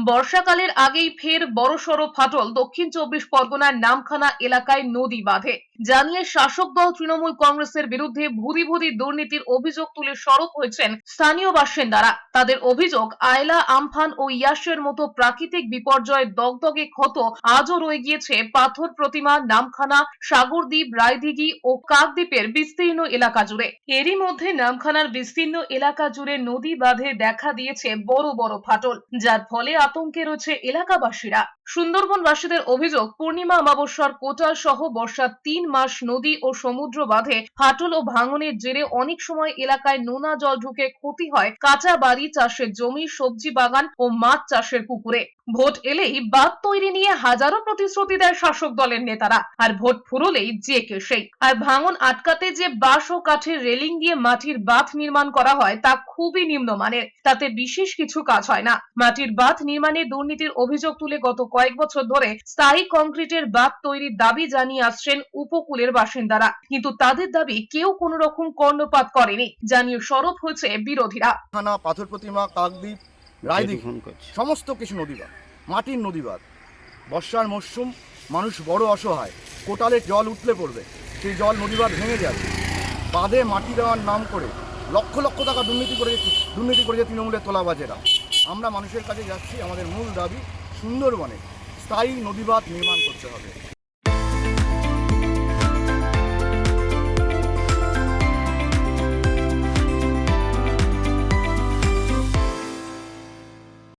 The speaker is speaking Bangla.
বর্ষাকালের আগেই ফের বড়সড় ফাটল দক্ষিণ চব্বিশ পরগনার নামখানা এলাকায় নদী বাঁধে। জানিয়ে শাসক দল তৃণমূল কংগ্রেসের বিরুদ্ধে ভুরি ভুরি দুর্নীতির অভিযোগ তুলে সরব হয়েছেন স্থানীয় বাসিন্দারা। তাদের অভিযোগ, আয়লা, আমফান ও ইয়াসের মতো প্রাকৃতিক বিপর্যয়ে দগদগে ক্ষত আজও রয়ে গিয়েছে পাথর প্রতিমা, নামখানা, সাগরদ্বীপ, রায়দিঘি ও কাকদ্বীপের বিস্তীর্ণ এলাকা জুড়ে। এরই মধ্যে নামখানার বিস্তীর্ণ এলাকা জুড়ে নদী বাঁধে দেখা দিয়েছে বড় বড় ফাটল, যার ফলে আতঙ্কে রয়েছে এলাকাবাসীরা। সুন্দরবনবাসীদের অভিযোগ, পূর্ণিমা অমাবস্যার কোটাল সহ বর্ষার ৩ মাস নদী ও সমুদ্র বাঁধে ফাটল ও ভাঙনের জেরে অনেক সময় এলাকায় নোনা জল ঢুকে ক্ষতি হয় কাঁচা বাড়ি, চাষের জমি, সবজি বাগান ও মাছ চাষের পুকুরে। ভোট এলেই বাঁধ তৈরি নিয়ে হাজারো প্রতিশ্রুতি দেয় শাসক দলের নেতারা, আর ভোট ফুরোলেই যে কে সেই। আর ভাঙন আটকাতে যে বাঁশ ও কাঠের রেলিং দিয়ে মাটির বাঁধ নির্মাণ করা হয় তা খুবই নিম্নমানের, তাতে বিশেষ কিছু কাজ হয় না। মাটির বাঁধ নির্মাণে দুর্নীতির অভিযোগ তুলে গত কয়েক বছর ধরে স্থায়ী কংক্রিটের বাঁধ তৈরির দাবি জানিয়ে আসছেন উপকূলের বাসিন্দারা, কিন্তু তাদের দাবি কেউ কোনো রকম কর্ণপাত করেনি, জানিয়ে সরব হয়েছে বিরোধীরা। পাথর প্রতিমা, কাকদ্বীপ, রায়দিঘি সমস্ত কিছু নদীবাঁধ, মাটির নদীবাঁধ। বর্ষার মরশুম, মানুষ বড় অসহায়, কোটালে জল উঠলে পড়বে, সেই জল নদীবাঁধ ভেঙে যাবে। বাঁধে মাটি দেওয়ার নাম করে লক্ষ লক্ষ টাকা দুর্নীতি করেছে তৃণমূলের তোলাবাজেরা। আমরা মানুষের কাছে যাচ্ছি, আমাদের মূল দাবি সুন্দরবনে স্থায়ী নদীবাঁধ নির্মাণ করতে হবে।